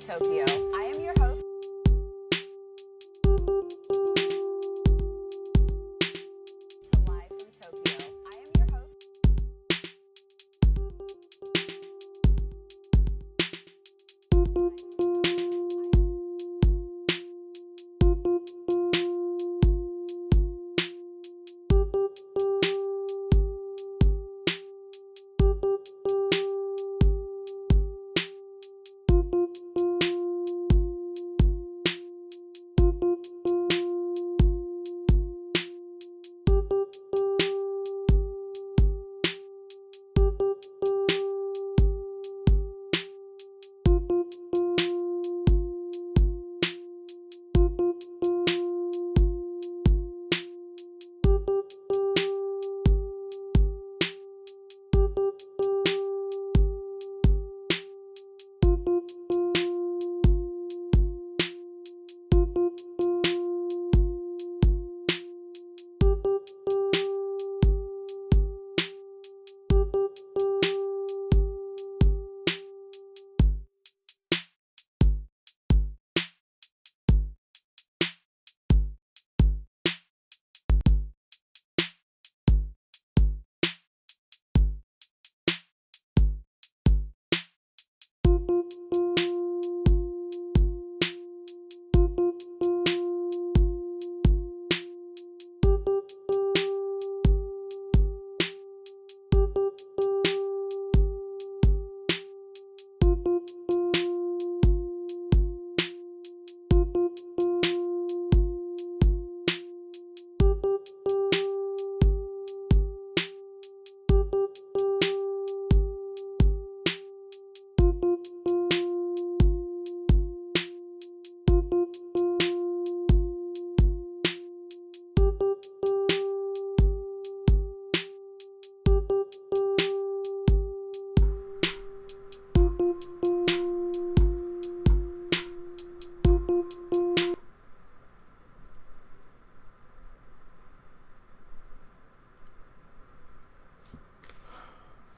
Tokyo. I am your host. Live from Tokyo. I am your host.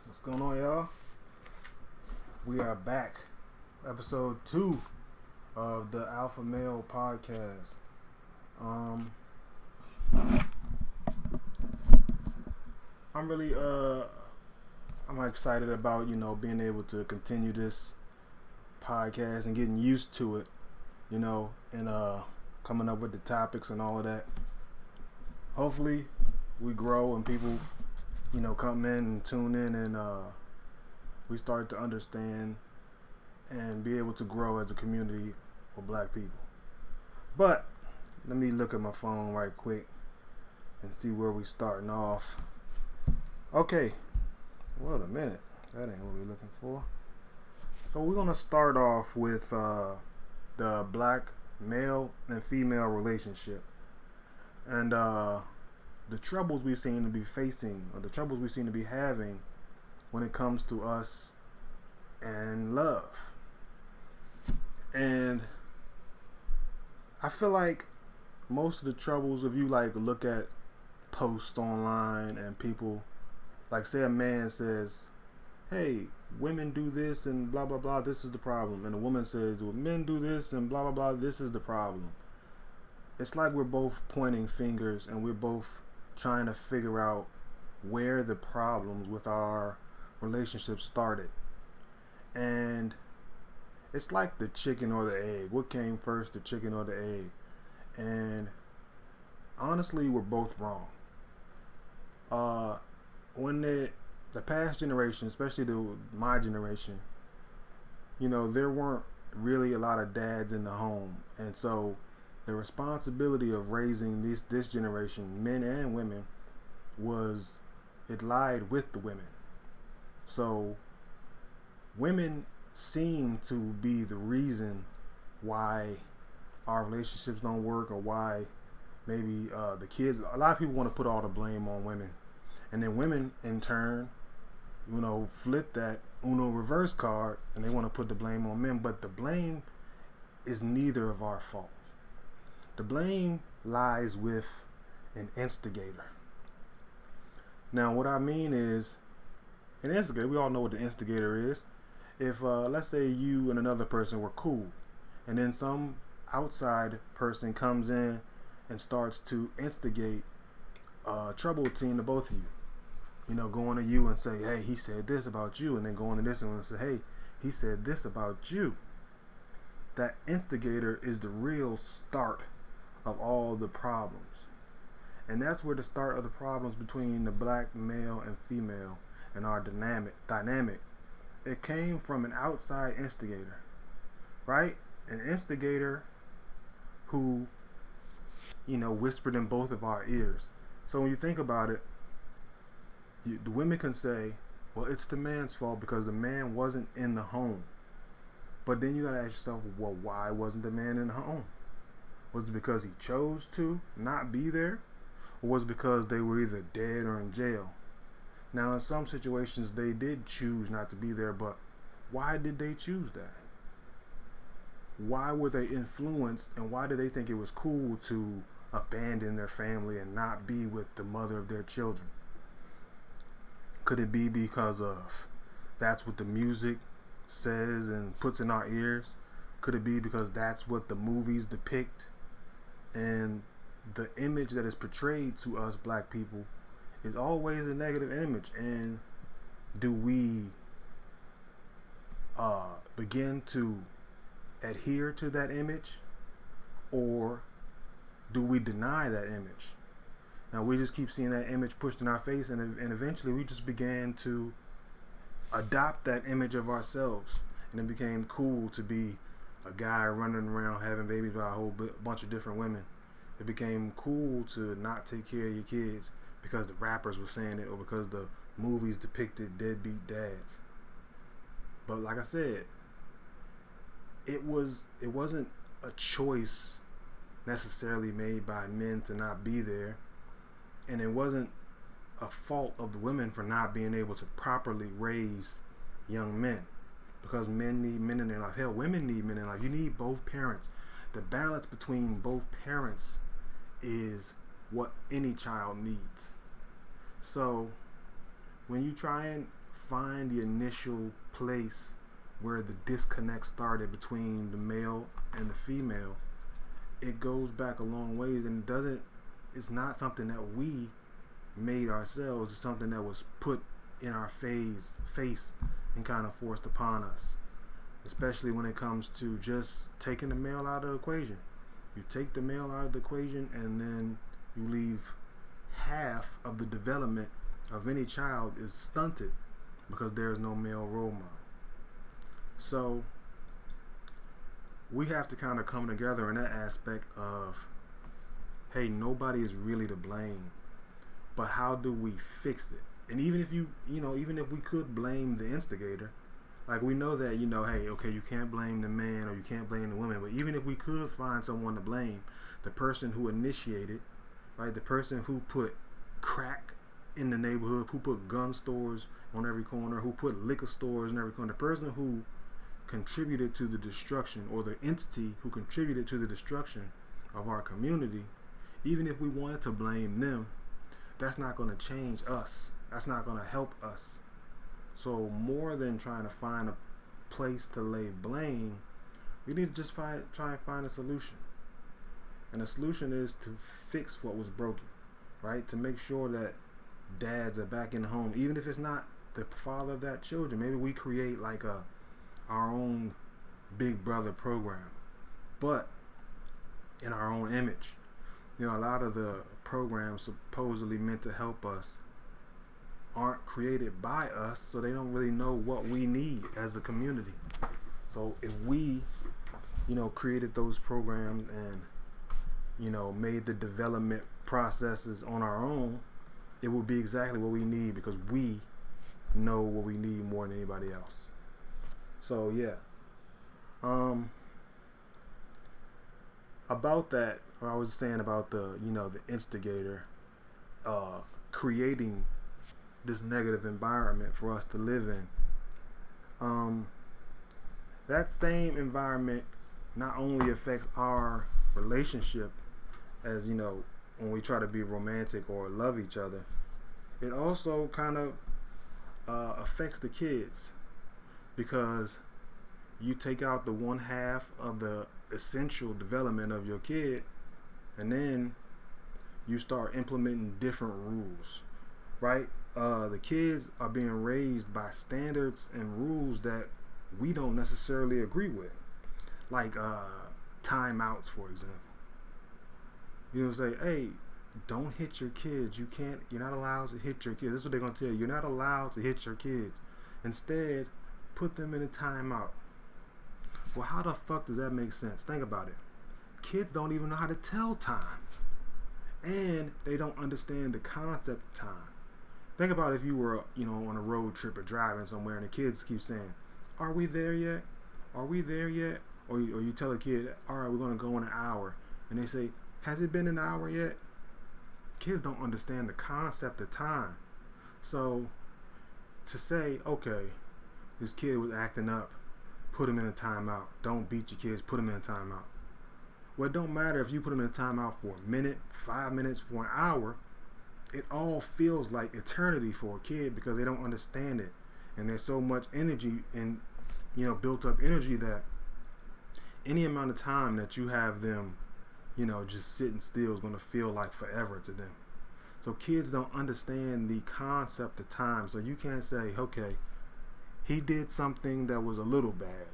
What's going on, y'all? We are back. Episode 2 of the Alpha Male Podcast. I'm excited about, being able to continue this podcast and getting used to it, and coming up with the topics and all of that. Hopefully we grow and people come in and tune in and we start to understand and be able to grow as a community of black people. But let me look at my phone right quick and see where we starting off. Okay, wait a minute. That ain't what we're looking for. So we're gonna start off with the black male and female relationship. And the troubles we seem to be facing, or the troubles we seem to be having when it comes to us and love. And I feel like most of the troubles, if you look at posts online and people, say a man says, hey, women do this and blah blah blah, this is the problem, and a woman says, well, men do this and blah blah blah, this is the problem. It's like we're both pointing fingers and we're both trying to figure out where the problems with our relationship started. And it's like the chicken or the egg. What came first, the chicken or the egg? And honestly, we're both wrong. When the past generation, especially my generation, there weren't really a lot of dads in the home. And so the responsibility of raising this generation, men and women, it lied with the women. So women seem to be the reason why our relationships don't work, or why maybe the kids. A lot of people want to put all the blame on women, and then women in turn, flip that Uno reverse card and they want to put the blame on men. But the blame is neither of our fault. The blame lies with an instigator. Now, what I mean is, an instigator, we all know what the instigator is. If, let's say you and another person were cool, and then some outside person comes in and starts to instigate trouble between the both of you. You know, going to you and say, hey, he said this about you, and then going to this one and say, hey, he said this about you. That instigator is the real start of all the problems. And that's where the start of the problems between the black male and female and our dynamic. It came from an outside instigator, right? An instigator who, you know, whispered in both of our ears. So when you think about it, the women can say, well, it's the man's fault because the man wasn't in the home. But then you gotta ask yourself, well, why wasn't the man in the home? Was it because he chose to not be there? Or was it because they were either dead or in jail? Now, in some situations, they did choose not to be there, but why did they choose that? Why were they influenced, and why did they think it was cool to abandon their family and not be with the mother of their children? Could it be because of that's what the music says and puts in our ears? Could it be because that's what the movies depict? And the image that is portrayed to us black people is always a negative image. And do we begin to adhere to that image, or do we deny that image? Now we just keep seeing that image pushed in our face, and eventually we just began to adopt that image of ourselves, and it became cool to be a guy running around having babies by a whole bunch of different women. It became cool to not take care of your kids because the rappers were saying it, or because the movies depicted deadbeat dads. But like I said, it wasn't a choice necessarily made by men to not be there, and it wasn't a fault of the women for not being able to properly raise young men, because men need men in their life. Hell, women need men in their life. You need both parents. The balance between both parents is what any child needs. So when you try and find the initial place where the disconnect started between the male and the female, it goes back a long ways, and it's not something that we made ourselves. It's something that was put in our face and kind of forced upon us, especially when it comes to just taking the male out of the equation. You take the male out of the equation, and then you leave half of the development of any child is stunted because there is no male role model. So we have to kind of come together in that aspect of, hey, nobody is really to blame, but how do we fix it? And even if even if we could blame the instigator, like we know that, hey, okay, you can't blame the man or you can't blame the woman, but even if we could find someone to blame, the person who initiated, right, the person who put crack in the neighborhood, who put gun stores on every corner, who put liquor stores in every corner, the person who contributed to the destruction, or the entity who contributed to the destruction of our community, even if we wanted to blame them, that's not going to change us. That's not going to help us. So more than trying to find a place to lay blame, we need to just try and find a solution. And the solution is to fix what was broken, right? To make sure that dads are back in the home, even if it's not the father of that children. Maybe we create like our own Big Brother program, but in our own image. A lot of the programs supposedly meant to help us aren't created by us, so they don't really know what we need as a community. So if we, created those programs and, made the development processes on our own, it would be exactly what we need, because we know what we need more than anybody else. So yeah, about that, I was saying about the instigator creating this negative environment for us to live in. That same environment not only affects our relationship, as when we try to be romantic or love each other, it also kind of affects the kids, because you take out the one half of the essential development of your kid, and then you start implementing different rules, right? The kids are being raised by standards and rules that we don't necessarily agree with, like timeouts, for example. You know, say, hey, don't hit your kids. You're not allowed to hit your kids. This is what they're gonna tell you. You're not allowed to hit your kids. Instead, put them in a timeout. Well, how the fuck does that make sense? Think about it. Kids don't even know how to tell time, and they don't understand the concept of time. Think about if you were, on a road trip or driving somewhere, and the kids keep saying, "Are we there yet? Are we there yet?" Or you tell a kid, "All right, we're gonna go in an hour," and they say, "Has it been an hour yet?" Kids don't understand the concept of time. So to say, okay, this kid was acting up, put him in a timeout. Don't beat your kids, put him in a timeout. Well, it don't matter if you put them in a timeout for a minute, 5 minutes, for an hour. It all feels like eternity for a kid because they don't understand it. And there's so much energy and, built up energy that any amount of time that you have them, just sitting still is going to feel like forever to them. So kids don't understand the concept of time. So you can't say, okay, he did something that was a little bad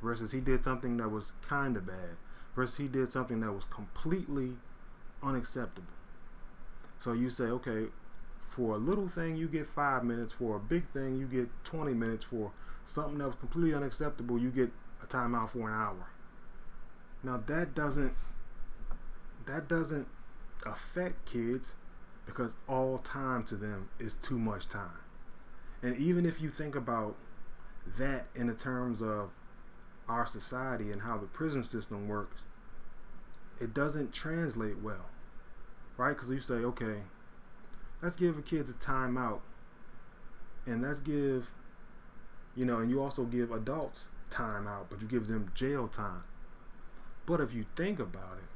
versus he did something that was kind of bad versus he did something that was completely unacceptable. So you say, okay, for a little thing you get 5 minutes, for a big thing you get 20 minutes, for something that was completely unacceptable you get a timeout for an hour. Now that doesn't affect kids because all time to them is too much time. And even if you think about that in the terms of our society and how the prison system works, it doesn't translate well, right? Because you say, okay, let's give the kids a timeout, and let's give, and you also give adults time out, but you give them jail time. But if you think about it,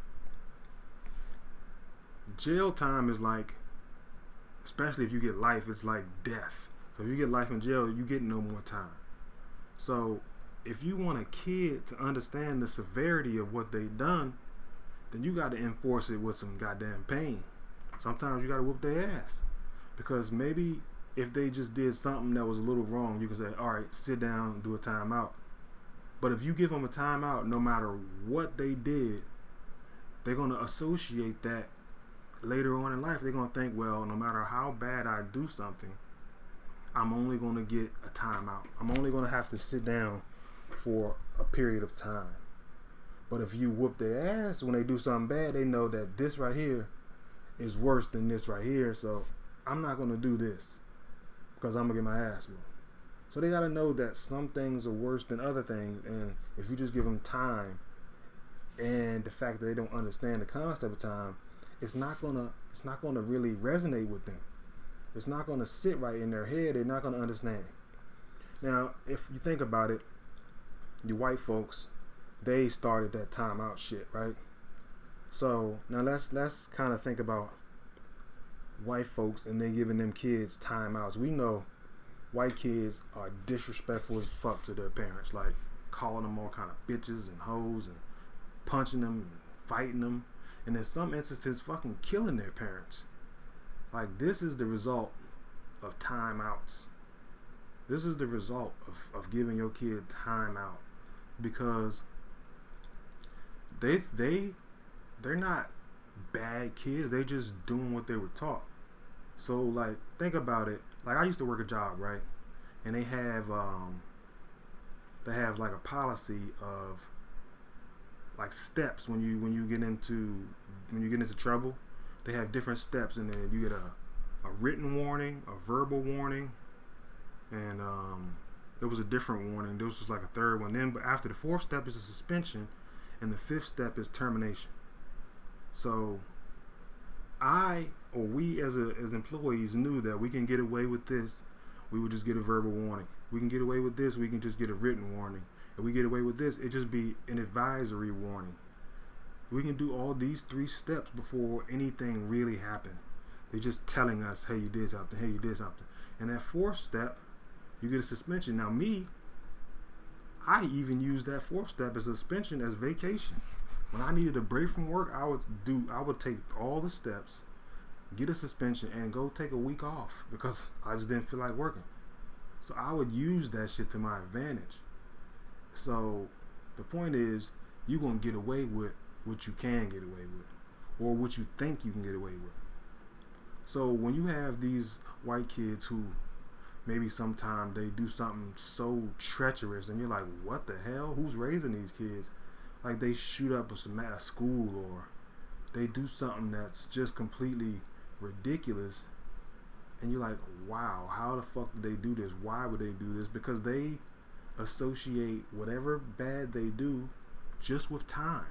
jail time is like, especially if you get life, it's like death. So if you get life in jail, you get no more time. So if you want a kid to understand the severity of what they've done, then you got to enforce it with some goddamn pain. Sometimes you got to whoop their ass. Because maybe if they just did something that was a little wrong, you can say, all right, sit down, do a timeout. But if you give them a timeout, no matter what they did, they're going to associate that later on in life. They're going to think, well, no matter how bad I do something, I'm only going to get a timeout. I'm only going to have to sit down for a period of time. But if you whoop their ass when they do something bad, they know that this right here is worse than this right here. So I'm not going to do this because I'm going to get my ass whooped. So they got to know that some things are worse than other things. And if you just give them time and the fact that they don't understand the concept of time, it's not going to really resonate with them. It's not going to sit right in their head. They're not going to understand. Now, if you think about it, the white folks, they started that timeout shit, right? So now let's kind of think about white folks and they giving them kids timeouts. We know white kids are disrespectful as fuck to their parents, like calling them all kind of bitches and hoes and punching them and fighting them, and in some instances fucking killing their parents. Like, this is the result of timeouts. This is the result of giving your kid time out, because they're not bad kids. They just doing what they were taught. So like, think about it. Like, I used to work a job, right? And they have like a policy of like steps when you get into trouble. They have different steps, and then you get a written warning, a verbal warning, and there was a different warning. This was like a third one. Then, but after the fourth step is a suspension, and the fifth step is termination. So we as employees knew that we can get away with this. We would just get a verbal warning. We can get away with this. We can just get a written warning. If we get away with this, it just be an advisory warning. We can do all these 3 steps before anything really happened. They're just telling us, hey, you did something. Hey, you did something. And that 4th step, you get a suspension. Now me, I even used that fourth step as suspension as vacation. When I needed a break from work, I would take all the steps, get a suspension, and go take a week off because I just didn't feel like working. So I would use that shit to my advantage. So the point is, you're going to get away with what you can get away with, or what you think you can get away with. So when you have these white kids who maybe sometime they do something so treacherous and you're like, what the hell? Who's raising these kids? Like they shoot up a school, or they do something that's just completely ridiculous, and you're like, wow, how the fuck did they do this? Why would they do this? Because they associate whatever bad they do just with time.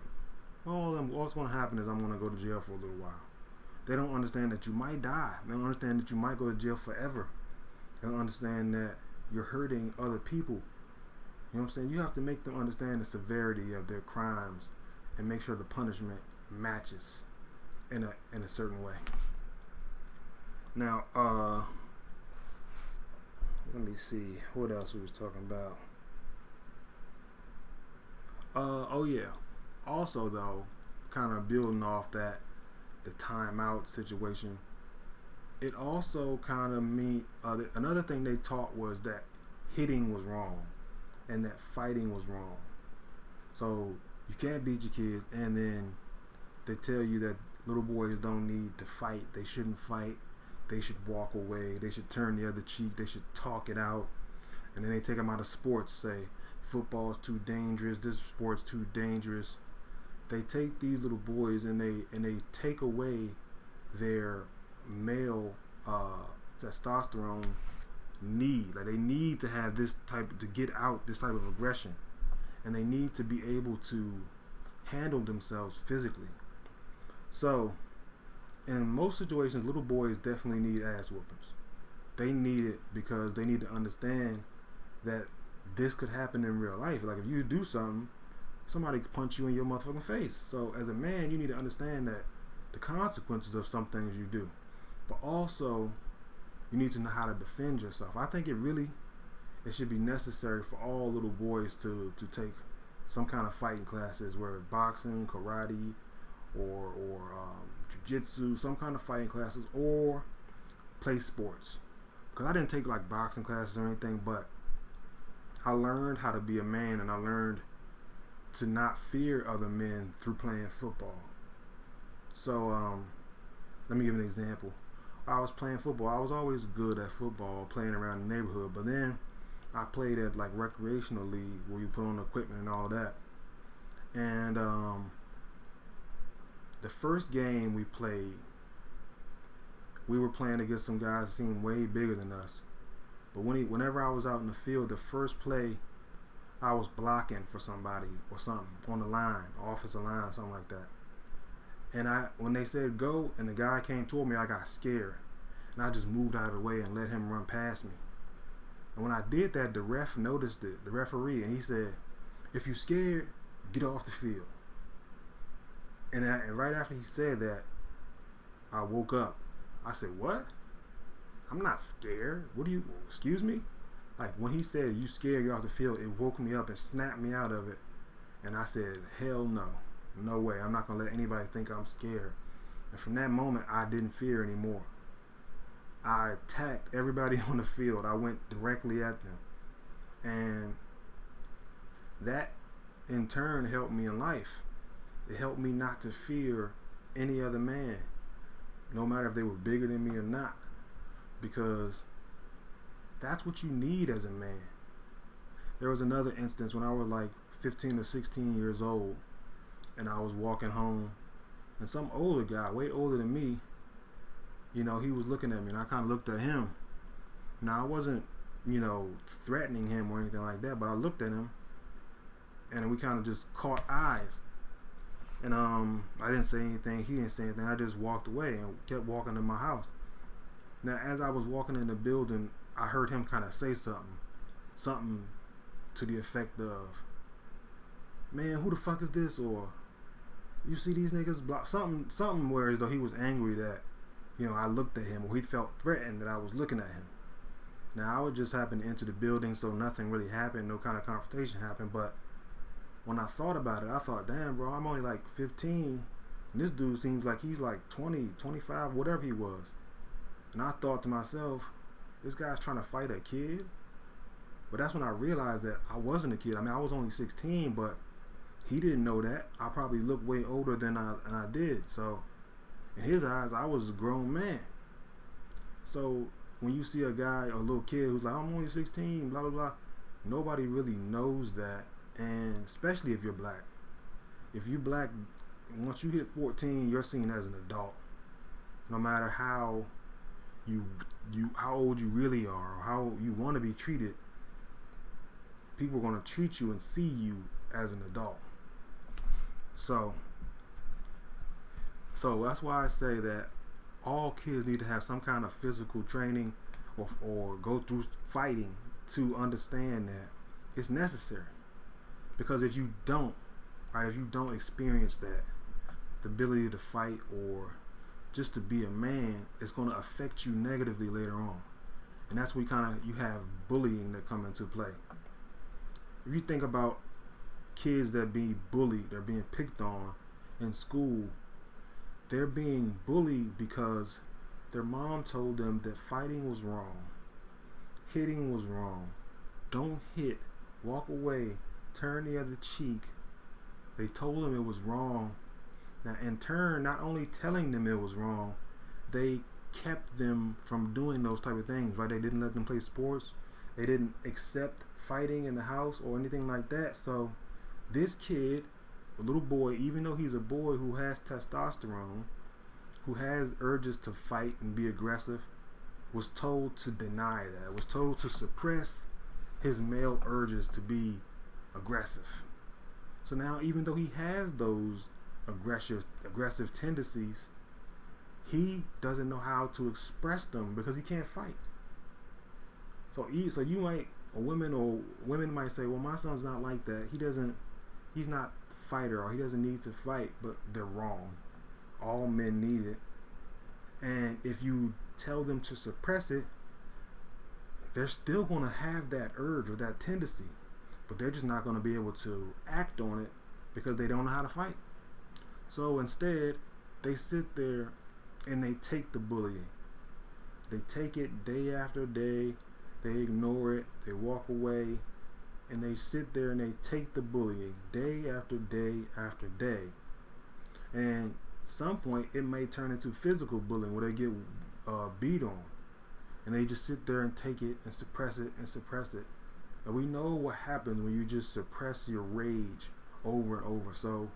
Well, what's going to happen is I'm going to go to jail for a little while. They don't understand that you might die. They don't understand that you might go to jail forever. They don't understand that you're hurting other people. You know what I'm saying? You have to make them understand the severity of their crimes and make sure the punishment matches in a certain way. Now, let me see what else we was talking about. Oh yeah. Also though, kind of building off that, the timeout situation, it also kind of another thing they taught was that hitting was wrong and that fighting was wrong. So you can't beat your kids, and then they tell you that little boys don't need to fight. They shouldn't fight. They should walk away. They should turn the other cheek. They should talk it out. And then they take them out of sports, say football's too dangerous, this sport's too dangerous. They take these little boys and they take away their male testosterone need. Like they need to have this type to get out this type of aggression, and they need to be able to handle themselves physically. So in most situations, little boys definitely need ass whoopings. They need it because they need to understand that this could happen in real life. Like if you do something, somebody could punch you in your motherfucking face. So as a man, you need to understand that the consequences of some things you do, but also you need to know how to defend yourself. I think it should be necessary for all little boys to take some kind of fighting classes, whether boxing, karate, or jiu-jitsu, some kind of fighting classes, or play sports. Because I didn't take like boxing classes or anything, but I learned how to be a man, and I learned to not fear other men through playing football. So let me give an example. I was playing football. I was always good at football, playing around the neighborhood, but then I played at like recreational league where you put on equipment and all that. And the first game we played, we were playing against some guys that seemed way bigger than us. But whenever I was out in the field, the first play, I was blocking for somebody or something on the line, offensive line or something like that. And when they said go and the guy came toward me, I got scared. And I just moved out of the way and let him run past me. And when I did that, the ref noticed it, the referee, and he said, if you're scared, get off the field. And right after he said that, I woke up. I said, what? I'm not scared. Excuse me? Like when he said, you scared, you're off the field, it woke me up and snapped me out of it. And I said, hell no. No way. I'm not going to let anybody think I'm scared. And from that moment, I didn't fear anymore. I attacked everybody on the field. I went directly at them. And that, in turn, helped me in life. It helped me not to fear any other man, no matter if they were bigger than me or not. Because that's what you need as a man. There was another instance when I was like 15 or 16 years old, and I was walking home, and some older guy, way older than me, he was looking at me, and I kind of looked at him. Now, I wasn't, threatening him or anything like that, but I looked at him, and we kind of just caught eyes. And I didn't say anything, he didn't say anything, I just walked away and kept walking to my house. Now, as I was walking in the building, I heard him kind of say something to the effect of, man, who the fuck is this? Or, you see these niggas block something where as though he was angry that, I looked at him, or he felt threatened that I was looking at him. Now I would just happen to enter the building, so nothing really happened, no kind of confrontation happened. But when I thought about it, I thought, damn, bro, I'm only like 15. And this dude seems like he's like 20, 25, whatever he was. And I thought to myself, this guy's trying to fight a kid? But that's when I realized that I wasn't a kid. I mean, I was only 16, but he didn't know that. I probably looked way older than I did. So in his eyes, I was a grown man. So when you see a guy, a little kid who's like, I'm only 16, blah, blah, blah, nobody really knows that. And especially if you're black. If you're black, once you hit 14, you're seen as an adult. No matter how how old you really are or how you want to be treated, people are going to treat you and see you as an adult. So that's why I say that all kids need to have some kind of physical training or go through fighting to understand that it's necessary. Because if you don't, right, if you don't experience that, the ability to fight or just to be a man, it's going to affect you negatively later on. And that's where you have bullying that come into play. If you think about kids that be bullied, they're being picked on in school, they're being bullied because their mom told them that fighting was wrong, hitting was wrong, don't hit, walk away, turn the other cheek. They told them it was wrong. Now in turn, not only telling them it was wrong, they kept them from doing those type of things, right? They didn't let them play sports. They didn't accept fighting in the house or anything like that. So this kid, a little boy, even though he's a boy who has testosterone, who has urges to fight and be aggressive, was told to deny that, was told to suppress his male urges to be aggressive. So now, even though he has those aggressive tendencies, he doesn't know how to express them because he can't fight. So you might, women might say, well, my son's not like that. He's not a fighter, or he doesn't need to fight. But they're wrong. All men need it. And if you tell them to suppress it, they're still going to have that urge or that tendency, but they're just not going to be able to act on it because they don't know how to fight. So instead, they sit there and they take the bullying. They take it day after day. They ignore it. They walk away, and they sit there and they take the bullying day after day after day. And at some point, it may turn into physical bullying where they get beat on, and they just sit there and take it and suppress it and suppress it. And we know what happens when you just suppress your rage over and over. So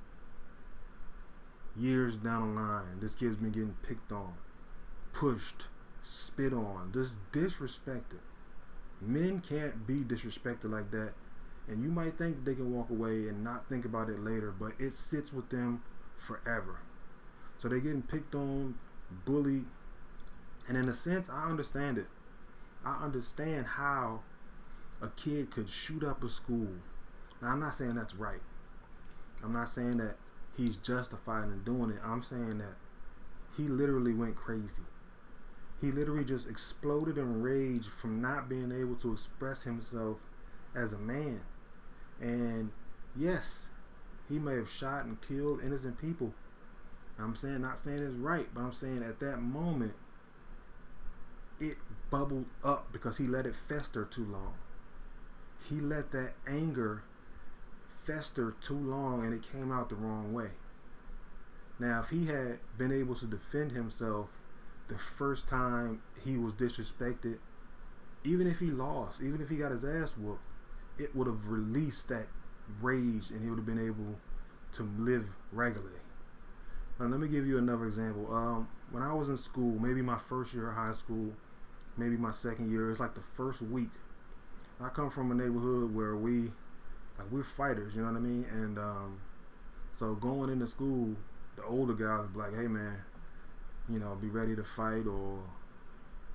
years down the line, this kid's been getting picked on, pushed, spit on, just disrespected. Men can't be disrespected like that. And you might think that they can walk away and not think about it later, but it sits with them forever. So they're getting picked on, bullied. And in a sense, I understand it. I understand how a kid could shoot up a school. Now, I'm not saying that's right. I'm not saying that he's justified in doing it. I'm saying that he literally went crazy. He literally just exploded in rage from not being able to express himself as a man. And yes, he may have shot and killed innocent people. I'm saying, not saying it's right, but I'm saying at that moment, it bubbled up because he let it fester too long. He let that anger fester too long, and it came out the wrong way. Now, if he had been able to defend himself the first time he was disrespected, even if he lost, even if he got his ass whooped, it would have released that rage and he would have been able to live regularly. Now, let me give you another example. When I was in school, maybe my first year of high school, maybe my second year, it's like the first week. I come from a neighborhood where we're fighters, you know what I mean? And so going into school, the older guys would be like, hey man, you know, be ready to fight, or,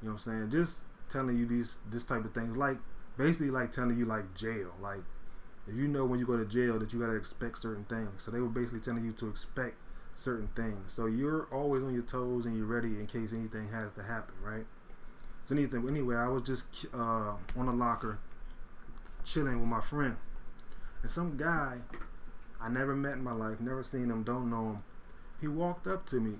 you know what I'm saying, just telling you this type of things, like basically like telling you like jail, like if you know when you go to jail that you gotta expect certain things. So they were basically telling you to expect certain things, so you're always on your toes and you're ready in case anything has to happen, right? So anyway, I was just on a locker, chilling with my friend, and some guy I never met in my life, never seen him, don't know him. He walked up to me,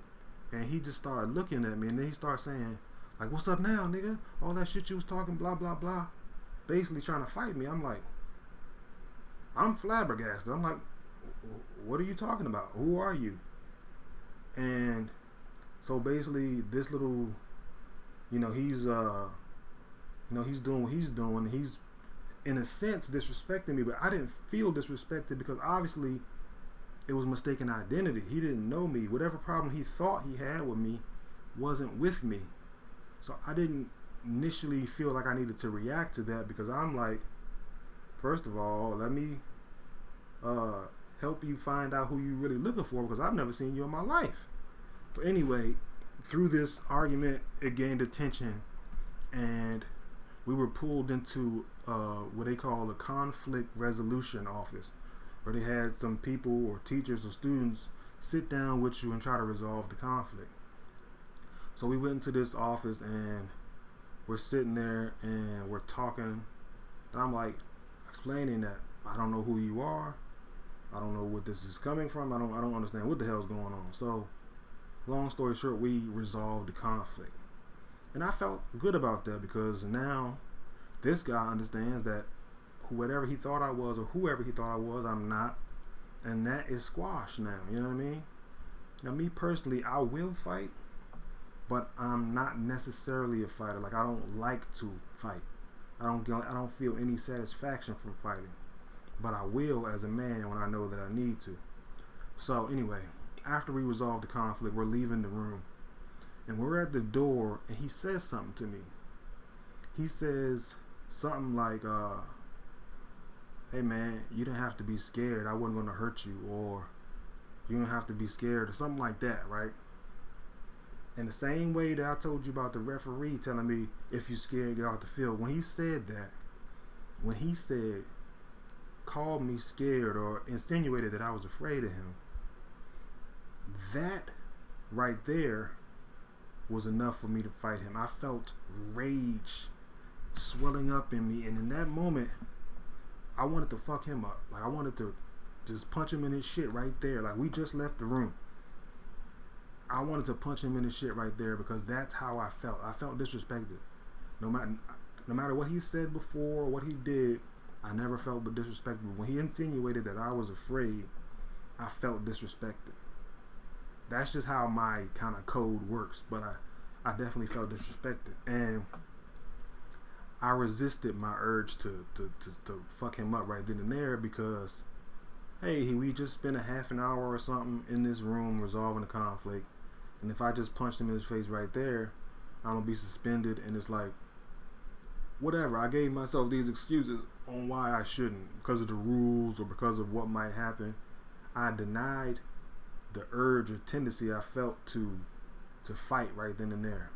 and he just started looking at me, and then he started saying, like, "What's up now, nigga? All that shit you was talking, blah blah blah," basically trying to fight me. I'm like, I'm flabbergasted. I'm like, what are you talking about? Who are you? And so basically, this little, he's he's doing what he's doing. He's in a sense disrespecting me, but I didn't feel disrespected because obviously it was mistaken identity. He didn't know me. Whatever problem he thought he had with me wasn't with me. So I didn't initially feel like I needed to react to that because I'm like, first of all, let me help you find out who you really looking for because I've never seen you in my life. But anyway, through this argument, it gained attention, and we were pulled into what they call a conflict resolution office, where they had some people or teachers or students sit down with you and try to resolve the conflict. So we went into this office and we're sitting there and we're talking, and I'm like explaining that I don't know who you are, I don't know what this is coming from, I don't understand what the hell's going on. So long story short, we resolved the conflict. And I felt good about that because now this guy understands that whatever he thought I was or whoever he thought I was, I'm not. And that is squashed now, you know what I mean? Now me personally, I will fight, but I'm not necessarily a fighter. Like, I don't like to fight. I don't feel any satisfaction from fighting. But I will as a man when I know that I need to. So anyway, after we resolve the conflict, we're leaving the room. And we're at the door, and he says something to me. He says something like, hey man, you didn't have to be scared. I wasn't going to hurt you. Or you don't have to be scared, or something like that, right? In the same way that I told you about the referee telling me, if you're scared, get out the field. When he said that, when he said, called me scared or insinuated that I was afraid of him, that right there was enough for me to fight him. I felt rage swelling up in me, and in that moment I wanted to fuck him up. Like, I wanted to just punch him in his shit right there. Like, we just left the room. I wanted to punch him in his shit right there because that's how I felt. I felt disrespected. No matter what he said before or what he did, I never felt disrespected. When he insinuated that I was afraid, I felt disrespected. That's just how my kind of code works. But I definitely felt disrespected, and I resisted my urge to fuck him up right then and there because, hey, we just spent a half an hour or something in this room resolving the conflict, and if I just punched him in his face right there, I'm gonna be suspended. And it's like, whatever. I gave myself these excuses on why I shouldn't, because of the rules or because of what might happen. I denied the urge or tendency I felt to fight right then and there.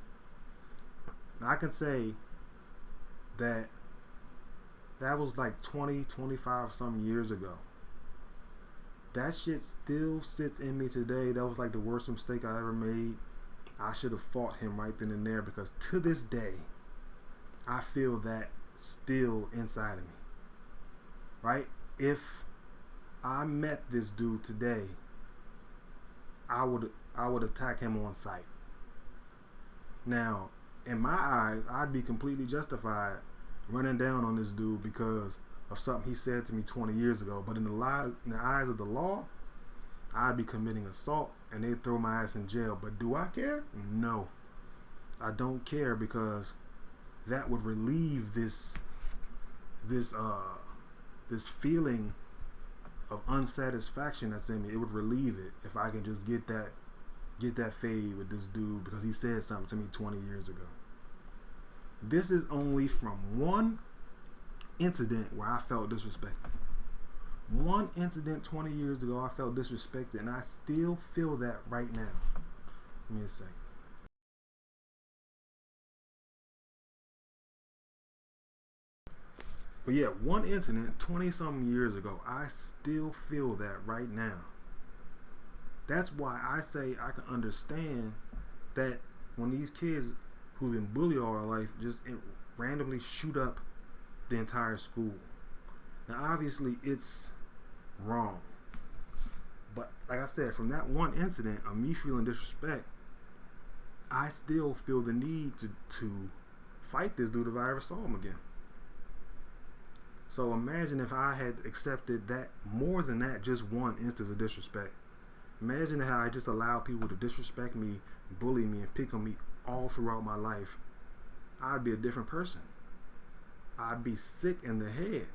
Now, I can say that was like 20, 25 some years ago. That shit still sits in me today. That was like the worst mistake I ever made. I should have fought him right then and there, because to this day I feel that still inside of me. Right? If I met this dude today, I would attack him on sight. Now, in my eyes, I'd be completely justified running down on this dude because of something he said to me 20 years ago. But in the eyes of the law, I'd be committing assault and they'd throw my ass in jail. But do I care? No. I don't care, because that would relieve this feeling of unsatisfaction that's in me. It would relieve it if I can just get that fade with this dude because he said something to me 20 years ago. This is only from one incident where I felt disrespected. One incident 20 years ago, I felt disrespected, and I still feel that right now. Give me a second. But yeah, one incident 20 something years ago, I still feel that right now. That's why I say I can understand that when these kids who've been bullied all their life just randomly shoot up the entire school. Now, obviously, it's wrong. But like I said, from that one incident of me feeling disrespect, I still feel the need to fight this dude if I ever saw him again. So imagine if I had accepted that more than that, just one instance of disrespect. Imagine how I just allowed people to disrespect me, bully me, and pick on me all throughout my life. I'd be a different person. I'd be sick in the head.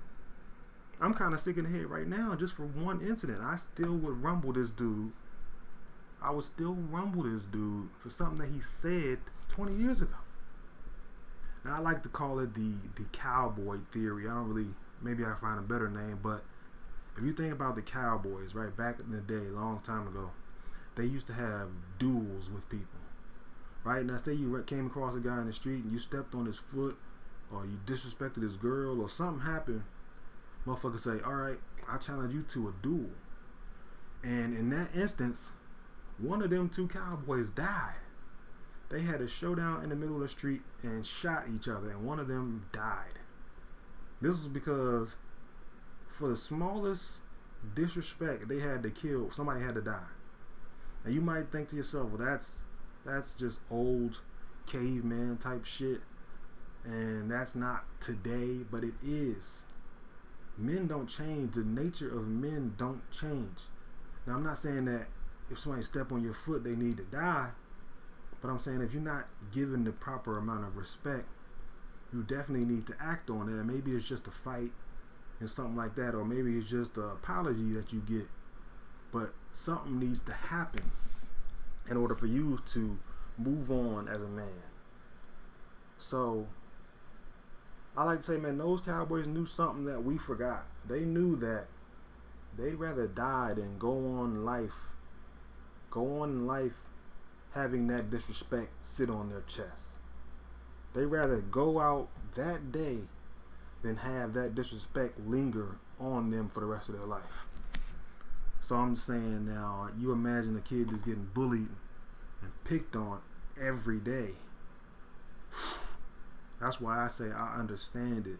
I'm kind of sick in the head right now just for one incident. I still would rumble this dude. I would still rumble this dude for something that he said 20 years ago. Now, I like to call it the cowboy theory. I don't really, maybe I find a better name, but if you think about the cowboys, right, back in the day, a long time ago, they used to have duels with people, right? Now, say you came across a guy in the street and you stepped on his foot, or you disrespected his girl, or something happened, motherfucker say, all right, I challenge you to a duel. And in that instance, one of them two cowboys died. They had a showdown in the middle of the street and shot each other, and one of them died. This was because for the smallest disrespect, they had to kill, somebody had to die. And you might think to yourself, well, that's just old caveman type shit, and that's not today, but it is. Men don't change. The nature of men don't change. Now, I'm not saying that if somebody step on your foot, they need to die, but I'm saying if you're not given the proper amount of respect, you definitely need to act on it. Maybe it's just a fight and something like that, or maybe it's just an apology that you get, but something needs to happen in order for you to move on as a man. So I like to say, man, those cowboys knew something that we forgot. They knew that they'd rather die than go on in life having that disrespect sit on their chest. They'd rather go out that day than have that disrespect linger on them for the rest of their life. So I'm saying now, you imagine a kid that's getting bullied and picked on every day. That's why I say I understand it.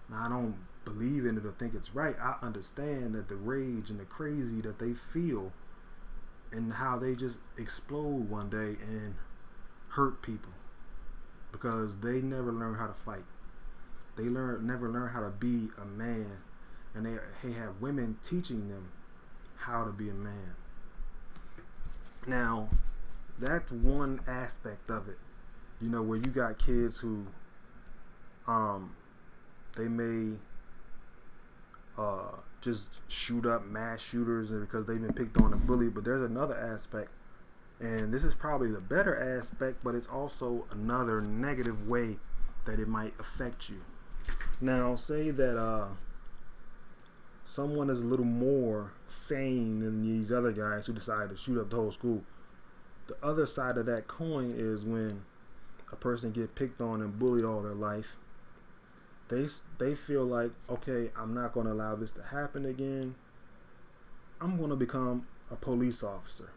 Now, I don't believe in it or think it's right. I understand that the rage and the crazy that they feel and how they just explode one day and hurt people because they never learn how to fight. They never learn how to be a man, and they have women teaching them how to be a man. Now, that's one aspect of it. You know, where you got kids who they may just shoot up mass shooters because they've been picked on and bullied, but there's another aspect, and this is probably the better aspect, but it's also another negative way that it might affect you. Now, say that someone is a little more sane than these other guys who decide to shoot up the whole school. The other side of that coin is when a person get picked on and bullied all their life, they feel like, okay, I'm not going to allow this to happen again. I'm going to become a police officer,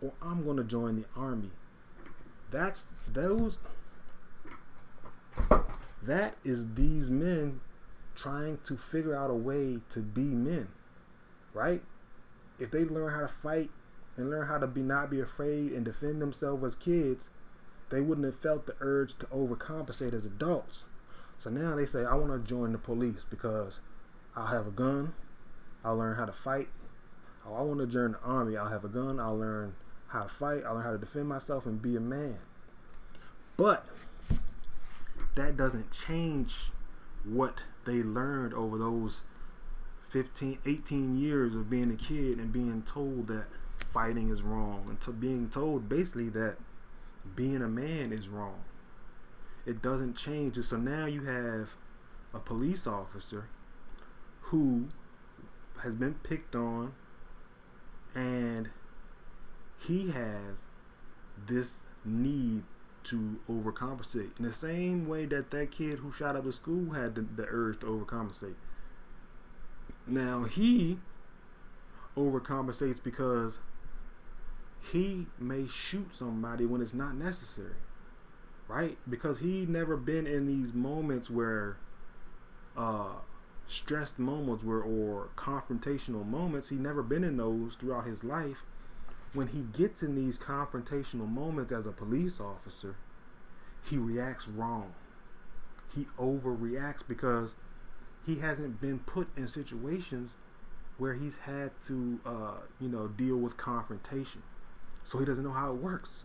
or I'm going to join the army. That is these men trying to figure out a way to be men, right? If they learn how to fight and learn how to not be afraid and defend themselves as kids, they wouldn't have felt the urge to overcompensate as adults. So now they say, I want to join the police because I'll have a gun, I'll learn how to fight. Oh, I want to join the army, I'll have a gun, I'll learn how to fight, I'll learn how to defend myself and be a man. But that doesn't change what they learned over those 15, 18 years of being a kid and being told that fighting is wrong, and to being told basically that being a man is wrong. It doesn't change it. So now you have a police officer who has been picked on, and he has this need to overcompensate in the same way that kid who shot up the school had the urge to overcompensate. Now he overcompensates because he may shoot somebody when it's not necessary. right? Because he never been in these moments where stressed moments where or confrontational moments. He never been in those throughout his life. When he gets in these confrontational moments as a police officer, he reacts wrong. He overreacts because he hasn't been put in situations where he's had to deal with confrontation, so he doesn't know how it works.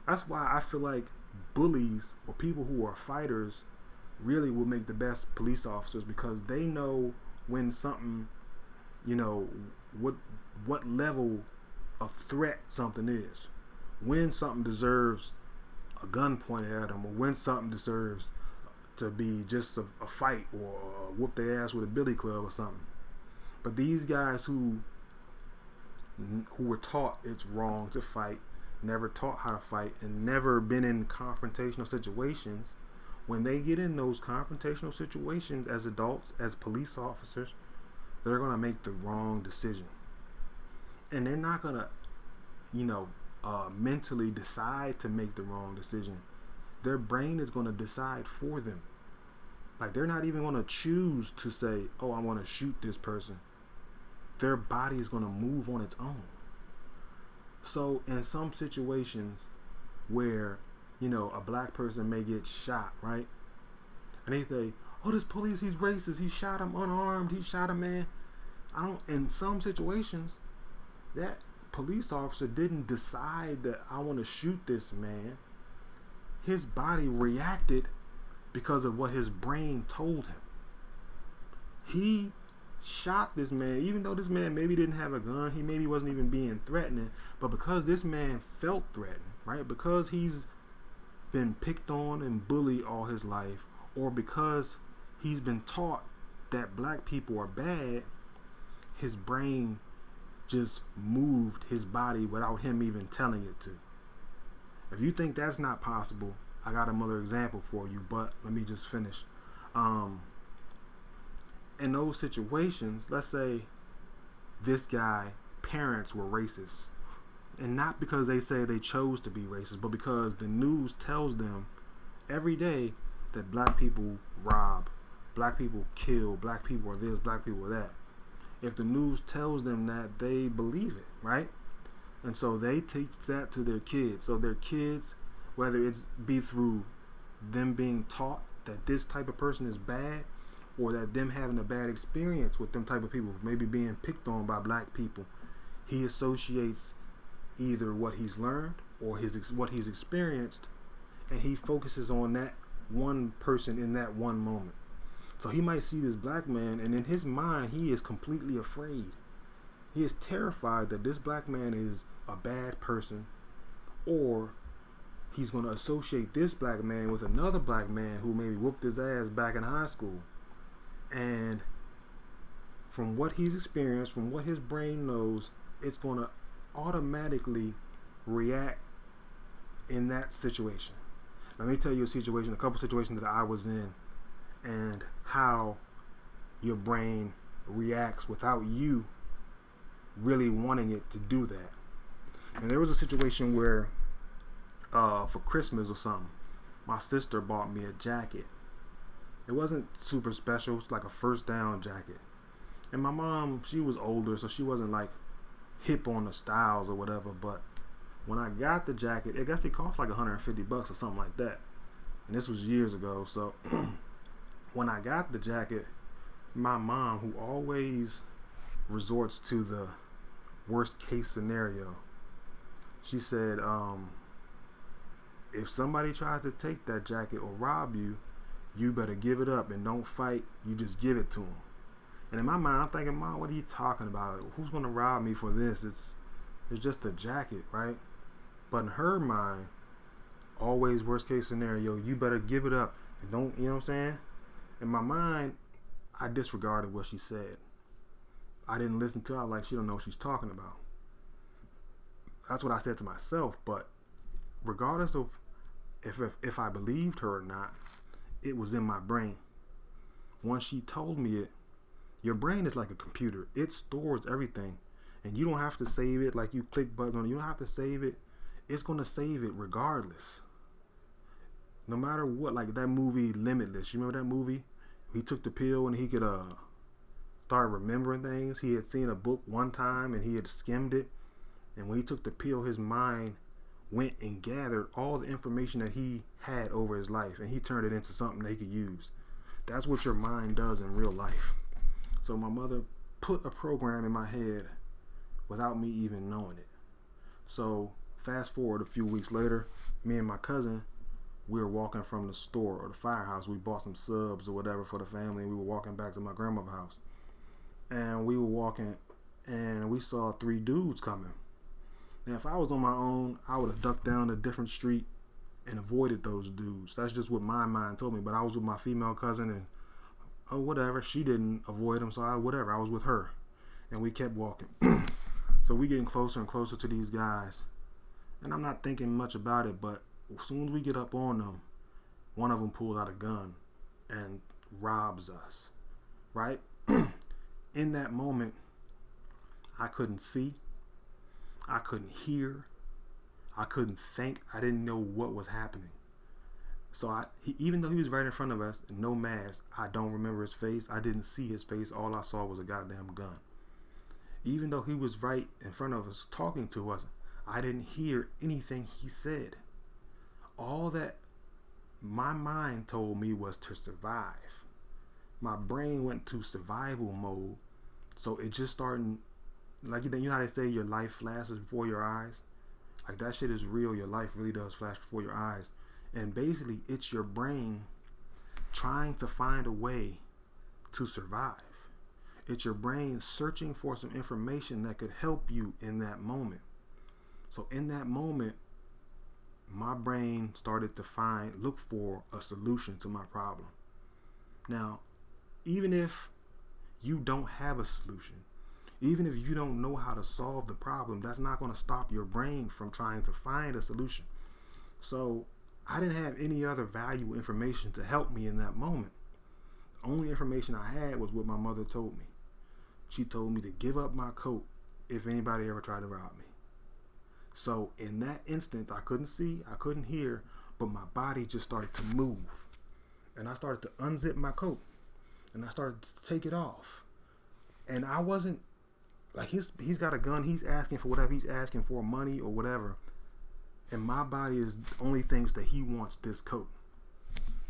That's why I feel like bullies or people who are fighters really will make the best police officers, because they know when something, what level of threat something is, when something deserves a gun pointed at them, or when something deserves to be just a fight or whoop their ass with a billy club or something. But these guys who were taught it's wrong to fight, never taught how to fight, and never been in confrontational situations, when they get in those confrontational situations as adults, as police officers, they're going to make the wrong decision. And they're not going to, mentally decide to make the wrong decision. Their brain is going to decide for them. Like, they're not even going to choose to say, oh, I want to shoot this person. Their body is going to move on its own. So in some situations where, a black person may get shot, right? And they say, oh, this police, he's racist. He shot him unarmed. He shot a man. In some situations, that police officer didn't decide that I want to shoot this man. His body reacted because of what his brain told him. He shot this man, even though this man maybe didn't have a gun, he maybe wasn't even being threatening, but because this man felt threatened, right? Because he's been picked on and bullied all his life, or because he's been taught that black people are bad, his brain just moved his body without him even telling it to. If you think that's not possible, I got another example for you, but let me just finish. In those situations, let's say this guy, parents were racist, and not because they say they chose to be racist, but because the news tells them every day that black people rob, black people kill, black people are this, black people are that. If the news tells them that, they believe it, right? And so they teach that to their kids. So their kids, whether it's be through them being taught that this type of person is bad, or that them having a bad experience with them type of people, maybe being picked on by black people, he associates either what he's learned or what he's experienced, and he focuses on that one person in that one moment. So he might see this black man, and in his mind, he is completely afraid. He is terrified that this black man is a bad person, or he's going to associate this black man with another black man who maybe whooped his ass back in high school. And from what he's experienced, from what his brain knows, it's going to automatically react in that situation. Let me tell you a couple situations that I was in, and how your brain reacts without you really wanting it to do that. And there was a situation where for Christmas or something, my sister bought me a jacket. It wasn't super special. It was like a first down jacket. And my mom, she was older, so she wasn't like hip on the styles or whatever. But when I got the jacket, I guess it cost like $150 or something like that. And this was years ago. So when I got the jacket, my mom, who always resorts to the worst case scenario, she said, if somebody tries to take that jacket or rob you, you better give it up and don't fight. You just give it to them. And in my mind, I'm thinking, Mom, what are you talking about? Who's going to rob me for this? It's just a jacket, right? But in her mind, always worst case scenario, you better give it up and don't, you know what I'm saying? In my mind, I disregarded what she said. I didn't listen to her like she don't know what she's talking about. That's what I said to myself. But regardless of if I believed her or not, it was in my brain. Once she told me it, your brain is like a computer. It stores everything. And you don't have to save it like you click button on it. You don't have to save it. It's going to save it regardless. no matter what, like that movie Limitless. You remember that movie? He took the pill and he could start remembering things. He had seen a book one time and he had skimmed it. And when he took the pill, his mind went and gathered all the information that he had over his life and he turned it into something that he could use. That's what your mind does in real life. So my mother put a program in my head without me even knowing it. So fast forward a few weeks later, me and my cousin, we were walking from the store or the firehouse. We bought some subs or whatever for the family, and we were walking back to my grandmother's house. And we were walking, and we saw 3 dudes coming. Now, if I was on my own, I would have ducked down a different street and avoided those dudes. That's just what my mind told me. But I was with my female cousin, and whatever, she didn't avoid them, so I was with her, and we kept walking. So we getting closer and closer to these guys, and I'm not thinking much about it, but as soon as we get up on them, one of them pulls out a gun and robs us, right? In that moment, I couldn't see, I couldn't hear, I couldn't think, I didn't know what was happening. So even though he was right in front of us, no mask, I don't remember his face, I didn't see his face, all I saw was a goddamn gun. Even though he was right in front of us talking to us, I didn't hear anything he said. All that my mind told me was to survive. My brain went to survival mode. So it just started, like, you know how they say your life flashes before your eyes? Like, that shit is real. Your life really does flash before your eyes. And basically, it's your brain trying to find a way to survive. It's your brain searching for some information that could help you in that moment. So in that moment, my brain started to look for a solution to my problem. Now, even if you don't have a solution, even if you don't know how to solve the problem, that's not going to stop your brain from trying to find a solution. So I didn't have any other valuable information to help me in that moment. The only information I had was what my mother told me. She told me to give up my coat if anybody ever tried to rob me. So in that instance, I couldn't see, I couldn't hear, but my body just started to move. And I started to unzip my coat. And I started to take it off. And I wasn't, like, he's got a gun, he's asking for whatever, he's asking for money or whatever. And my body is only thinks that he wants this coat.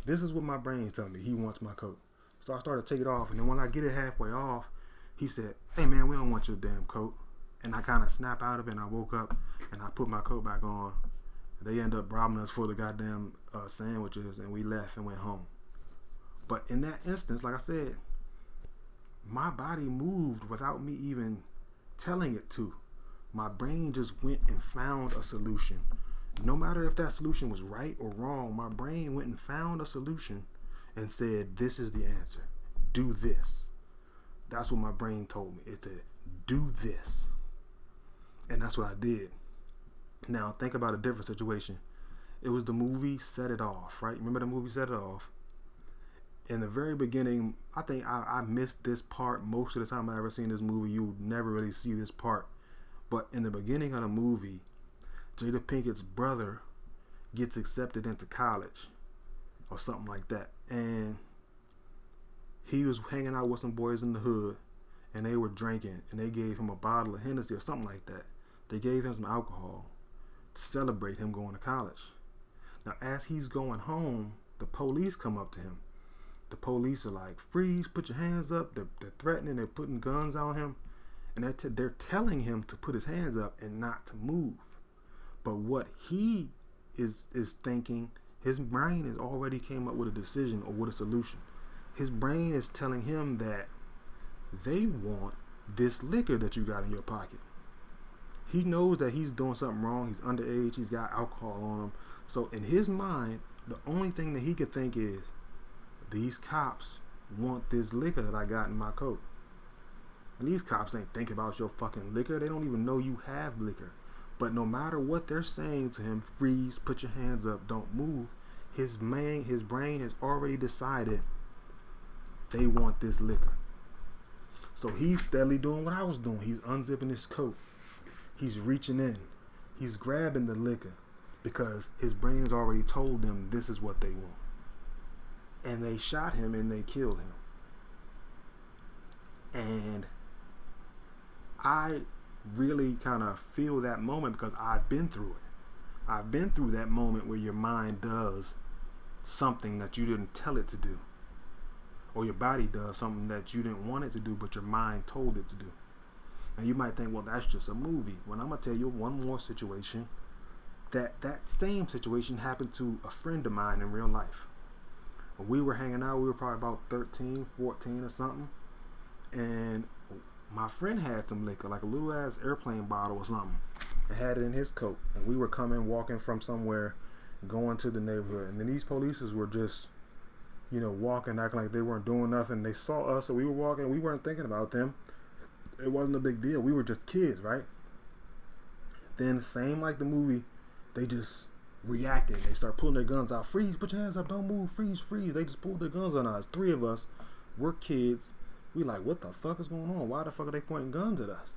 This is what my brain is telling me, he wants my coat. So I started to take it off, and then when I get it halfway off, he said, "Hey man, we don't want your damn coat." And I kind of snap out of it, and I woke up, and I put my coat back on. They ended up robbing us for the goddamn sandwiches, and we left and went home. But in that instance, like I said, my body moved without me even telling it to. My brain just went and found a solution. No matter if that solution was right or wrong, my brain went and found a solution and said, "This is the answer. Do this." That's what my brain told me. It said, "Do this." And that's what I did. Now, think about a different situation. It was the movie Set It Off, right? Remember the movie Set It Off? In the very beginning, I think I missed this part. Most of the time I ever seen this movie, you would never really see this part. But in the beginning of the movie, Jada Pinkett's brother gets accepted into college or something like that. And he was hanging out with some boys in the hood, and they were drinking, and they gave him a bottle of Hennessy or something like that. They gave him some alcohol to celebrate him going to college. Now, as he's going home, the police come up to him. The police are like, "Freeze, put your hands up." They're threatening, they're putting guns on him, and they're telling him to put his hands up and not to move. But what he is thinking, his brain has already came up with a decision or with a solution. His brain is telling him that they want this liquor that you got in your pocket. He knows that he's doing something wrong. He's underage. He's got alcohol on him. So in his mind, the only thing that he can think is, these cops want this liquor that I got in my coat. And these cops ain't thinking about your fucking liquor. They don't even know you have liquor. But no matter what they're saying to him, freeze, put your hands up, don't move, his brain has already decided they want this liquor. So he's steadily doing what I was doing. He's unzipping his coat. He's reaching in. He's grabbing the liquor. because his brain has already told them this is what they want. And they shot him and they killed him. And I really kind of feel that moment because I've been through it. I've been through that moment where your mind does something that you didn't tell it to do, or your body does something that you didn't want it to do, but your mind told it to do. And you might think, well, that's just a movie. Well, I'm going to tell you one more situation. That same situation happened to a friend of mine in real life. When we were hanging out, we were probably about 13, 14 or something. And my friend had some liquor, like a little ass airplane bottle or something. And had it in his coat. And we were walking from somewhere, going to the neighborhood. And then these polices were just, walking, acting like they weren't doing nothing. They saw us, so we were walking. We weren't thinking about them. It wasn't a big deal. We were just kids, right? Then, same like the movie, they just reacted. They start pulling their guns out. Freeze, put your hands up, don't move, freeze, freeze. They just pulled their guns on us. 3 of us, we're kids. We like, what the fuck is going on? Why the fuck are they pointing guns at us?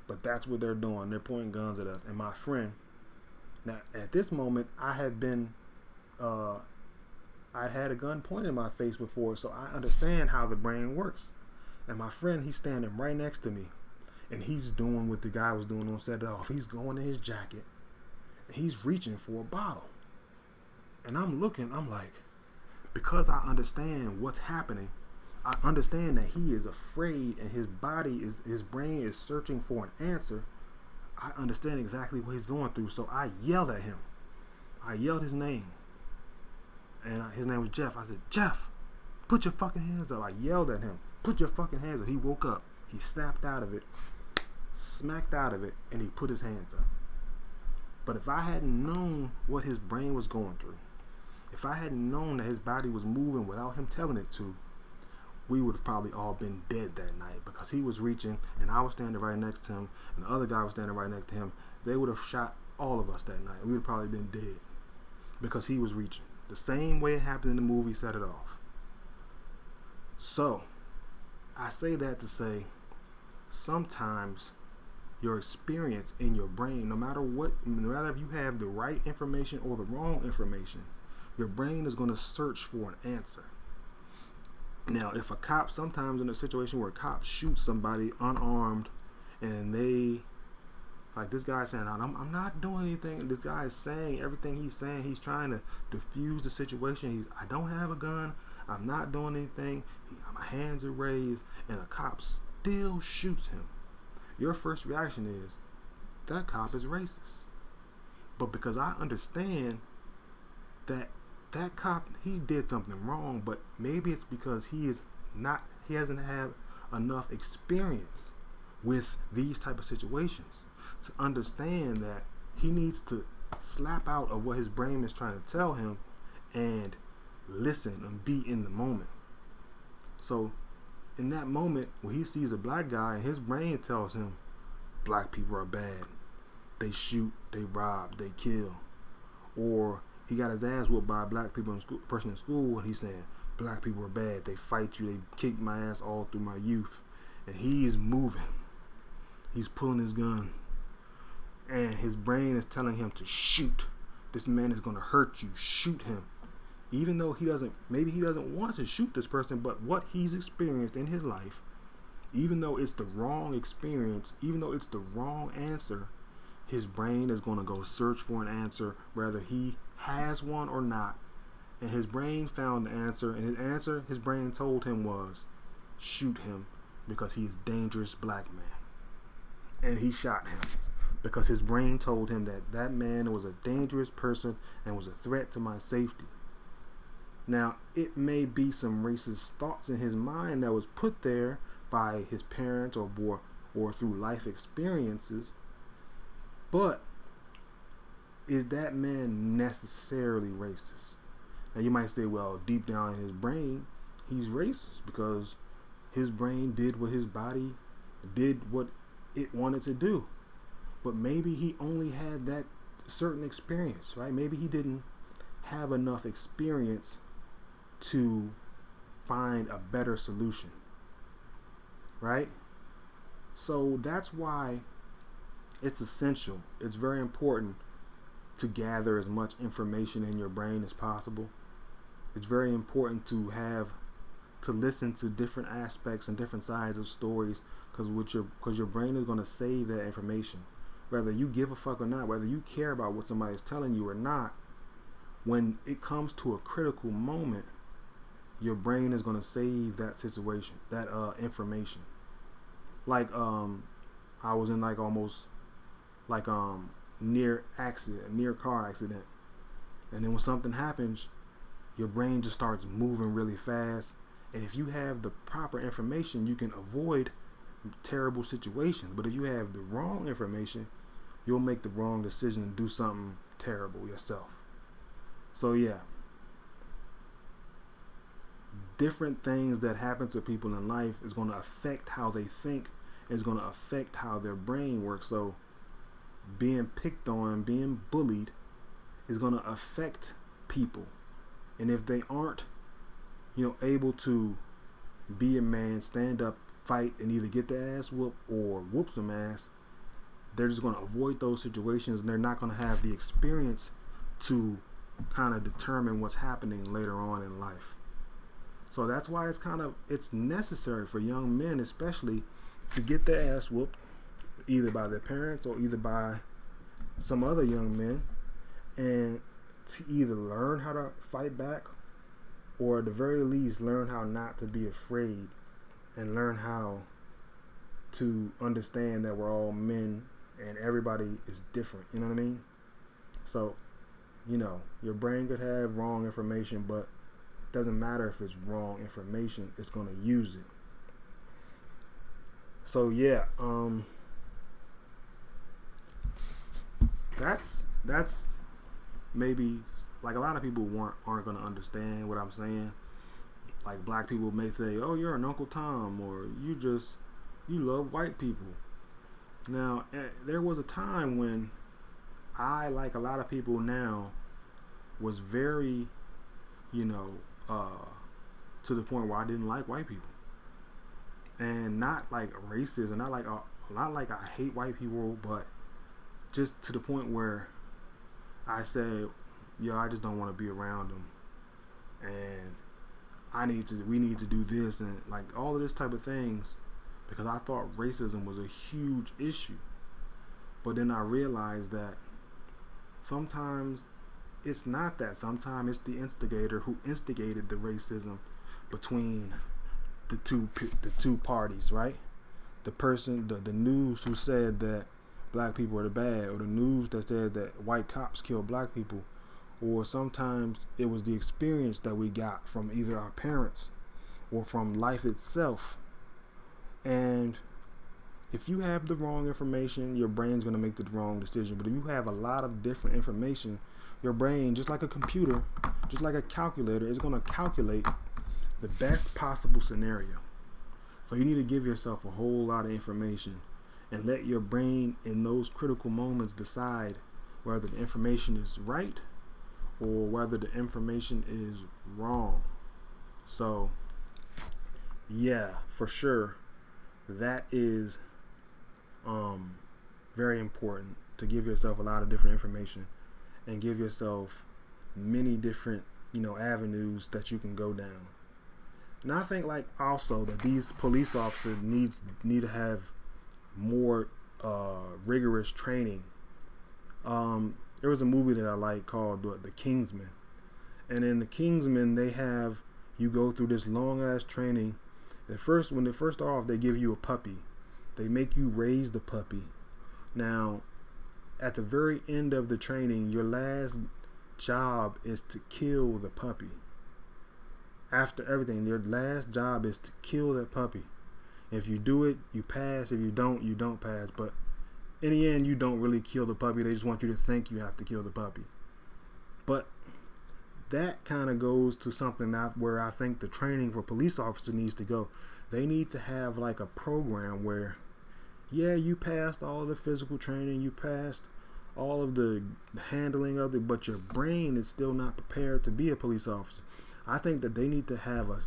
But that's what they're doing. They're pointing guns at us. And my friend, now at this moment, I had had a gun pointed in my face before, so I understand how the brain works. And my friend, he's standing right next to me, and he's doing what the guy was doing on set off. He's going in his jacket, and he's reaching for a bottle. And I'm looking, I'm like, because I understand what's happening, I understand that he is afraid and his brain is searching for an answer. I understand exactly what he's going through. So I yelled at him. I yelled his name. And his name was Jeff. I said, Jeff, put your fucking hands up. I yelled at him, put your fucking hands up. He woke up. He snapped out of it, smacked out of it, and he put his hands up. But if I hadn't known what his brain was going through, if I hadn't known that his body was moving without him telling it to, we would have probably all been dead that night, because he was reaching and I was standing right next to him and the other guy was standing right next to him. They would have shot all of us that night. We would have probably been dead because he was reaching. The same way it happened in the movie set it off. So, I say that to say, sometimes your experience in your brain, no matter if you have the right information or the wrong information, your brain is going to search for an answer. Now, if a cop, sometimes in a situation where a cop shoots somebody unarmed, and they, like this guy saying, I'm not doing anything. This guy is saying everything he's saying. He's trying to diffuse the situation. I don't have a gun. I'm not doing anything. My hands are raised, and a cop still shoots him. Your first reaction is, that cop is racist. But because I understand that cop, he did something wrong, but maybe it's because he hasn't had enough experience with these type of situations to understand that he needs to slap out of what his brain is trying to tell him and listen and be in the moment. So in that moment, when he sees a black guy and his brain tells him black people are bad, they shoot, they rob, they kill, or he got his ass whooped by a black person in school, and he's saying, black people are bad, they fight you, they kicked my ass all through my youth. And he is moving. He's pulling his gun. And his brain is telling him to shoot. This man is going to hurt you. Shoot him. Even though maybe he doesn't want to shoot this person, but what he's experienced in his life, even though it's the wrong experience, even though it's the wrong answer, his brain is going to go search for an answer, whether he has one or not. And his brain found the answer, and his brain told him was, shoot him, because he is a dangerous black man. And he shot him because his brain told him that man was a dangerous person and was a threat to my safety. Now, it may be some racist thoughts in his mind that was put there by his parents or through life experiences, but is that man necessarily racist? Now you might say, well, deep down in his brain, he's racist because his brain did what his body did what it wanted to do. But maybe he only had that certain experience, right? Maybe he didn't have enough experience to find a better solution, right? So that's why it's essential. It's very important to gather as much information in your brain as possible. It's very important to listen to different aspects and different sides of stories, because your brain is going to save that information, whether you give a fuck or not, whether you care about what somebody is telling you or not. When it comes to a critical moment, your brain is going to save that situation, that information. Like I was in like almost like near car accident, and then when something happens, your brain just starts moving really fast. And if you have the proper information, you can avoid terrible situations. But if you have the wrong information, you'll make the wrong decision and do something terrible yourself. So yeah, different things that happen to people in life is going to affect how they think. It's going to affect how their brain works. So being picked on, being bullied is going to affect people. And if they aren't, able to be a man, stand up, fight, and either get their ass whooped or whoop some ass, they're just going to avoid those situations, and they're not going to have the experience to kind of determine what's happening later on in life. So that's why it's necessary for young men, especially, to get their ass whooped either by their parents or either by some other young men, and to either learn how to fight back, or at the very least learn how not to be afraid, and learn how to understand that we're all men and everybody is different. You know what I mean? So, your brain could have wrong information, but it doesn't matter if it's wrong information, it's going to use it. So yeah, that's maybe, like, a lot of people aren't going to understand what I'm saying. Like, black people may say, oh, you're an Uncle Tom, or you love white people. Now, there was a time when I, like a lot of people now, was very, to the point where I didn't like white people. And not like racist, and not like I hate white people, but just to the point where I said, I just don't want to be around them, and we need to do this, and like all of this type of things, because I thought racism was a huge issue. But then I realized that sometimes it's not that. Sometimes it's the instigator who instigated the racism between the two parties, right? The person, the news who said that black people are the bad, or the news that said that white cops kill black people, or sometimes it was the experience that we got from either our parents or from life itself. And if you have the wrong information, your brain's going to make the wrong decision. But if you have a lot of different information, your brain, just like a computer, just like a calculator, is going to calculate the best possible scenario. So you need to give yourself a whole lot of information and let your brain in those critical moments decide whether the information is right or whether the information is wrong. So yeah, for sure, that is very important, to give yourself a lot of different information and give yourself many different avenues that you can go down. And I think, like, also that these police officers need to have more rigorous training. There was a movie that I like called The Kingsman, and in The Kingsman they have you go through this long ass training. When they first start off, they give you a puppy. They make you raise the puppy. Now, at the very end of the training, your last job is to kill the puppy. After everything, your last job is to kill that puppy. If you do it, you pass. If you don't, you don't pass. But in the end, you don't really kill the puppy. They just want you to think you have to kill the puppy. But that kind of goes to something where I think the training for police officers needs to go. They need to have like a program where, yeah, you passed all of the physical training, you passed all of the handling of it, but your brain is still not prepared to be a police officer. I think that they need to have a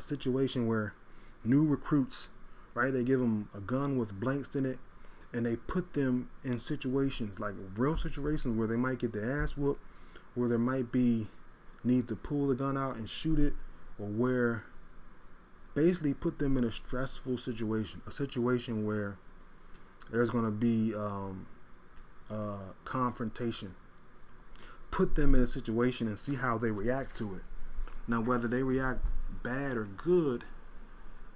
situation where new recruits, right, they give them a gun with blanks in it, and they put them in situations, like real situations, where they might get their ass whooped, where there might be need to pull the gun out and shoot it, or where basically put them in a stressful situation, a situation where there's going to be confrontation. Put them in a situation and see how they react to it. Now, whether they react bad or good,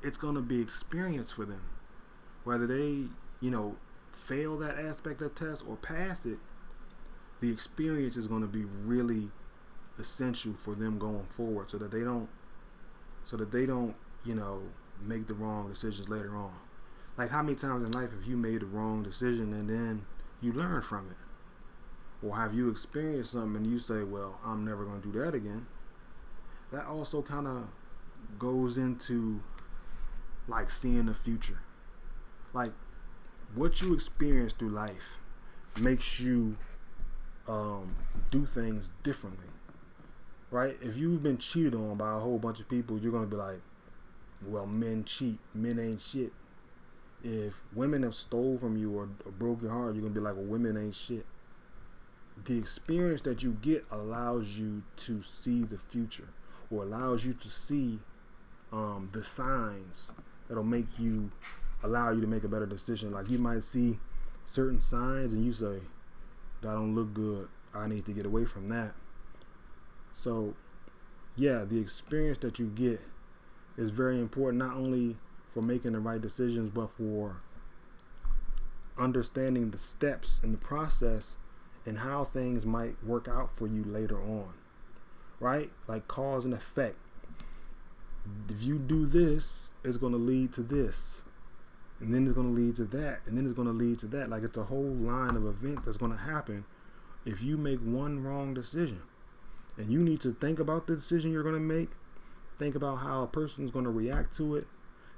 it's going to be experience for them. Whether they, fail that aspect of the test or pass it, the experience is going to be really essential for them going forward, so that they don't make the wrong decisions later on. Like, how many times in life have you made the wrong decision and then you learn from it? Or have you experienced something and you say, well, I'm never going to do that again? That also kind of goes into like seeing the future. Like, what you experience through life makes you do things differently, right? If you've been cheated on by a whole bunch of people, you're going to be like, well, men cheat, men ain't shit. If women have stole from you or broke your heart, you're going to be like, well, women ain't shit. The experience that you get allows you to see the future, or allows you to see the signs that'll allow you to make a better decision. Like, you might see certain signs and you say, that don't look good, I need to get away from that. So yeah, the experience that you get is very important, not only for making the right decisions, but for understanding the steps in the process and how things might work out for you later on, right? Like cause and effect. If you do this, it's going to lead to this, and then it's going to lead to that, and then it's going to lead to that. Like, it's a whole line of events that's going to happen if you make one wrong decision. And you need to think about the decision you're going to make. Think about how a person's going to react to it.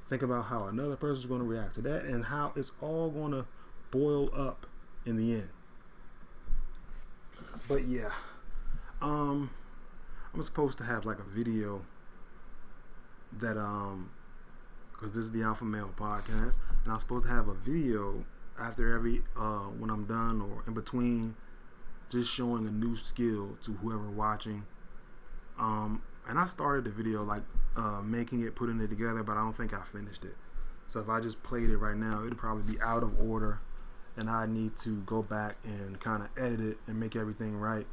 Think about how another person's going to react to that, and how it's all going to boil up in the end. But yeah, I'm supposed to have like a video that because this is the Alpha Male podcast, and I'm supposed to have a video after every when I'm done or in between, just showing a new skill to whoever watching. And I started the video like making it, putting it together, but I don't think I finished it. So if I just played it right now, it'd probably be out of order, and I need to go back and kind of edit it and make everything right.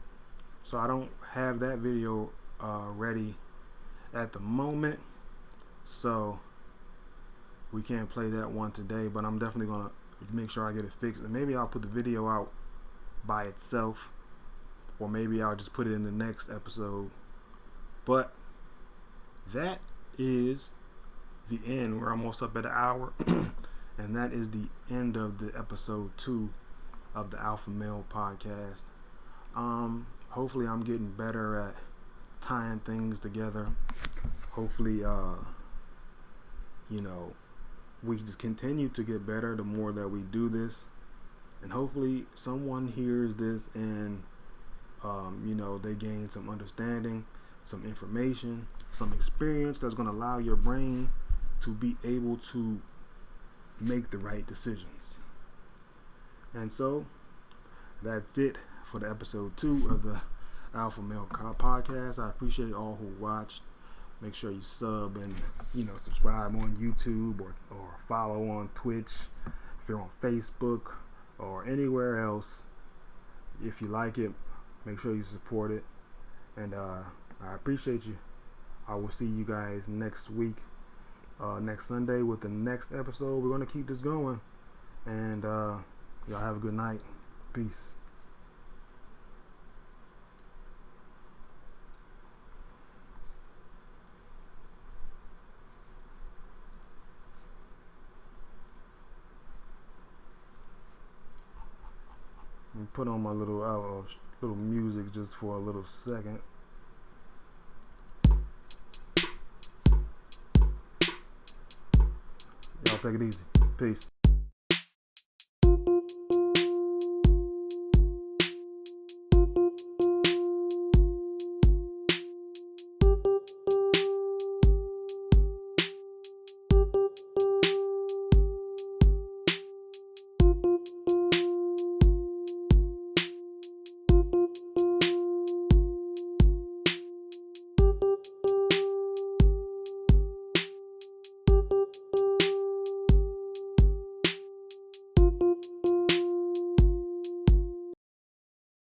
So I don't have that video ready at the moment, so we can't play that one today, but I'm definitely gonna make sure I get it fixed, and maybe I'll put the video out by itself, or maybe I'll just put it in the next episode. But that is the end. We're almost up at an hour and that is the end of the episode 2 of the Alpha Male podcast. Hopefully I'm getting better at tying things together. Hopefully we just continue to get better the more that we do this, and hopefully someone hears this and they gain some understanding, some information, some experience that's going to allow your brain to be able to make the right decisions. And so that's it for the episode 2 of the Alpha Male podcast. I appreciate all who watched. Make sure you sub and subscribe on YouTube or follow on Twitch if you're on Facebook or anywhere else. If you like it, make sure you support it, and I appreciate you. I will see you guys next week, next Sunday, with the next episode. We're going to keep this going, and y'all have a good night. Peace. Put on my little music just for a little second. Y'all take it easy. Peace.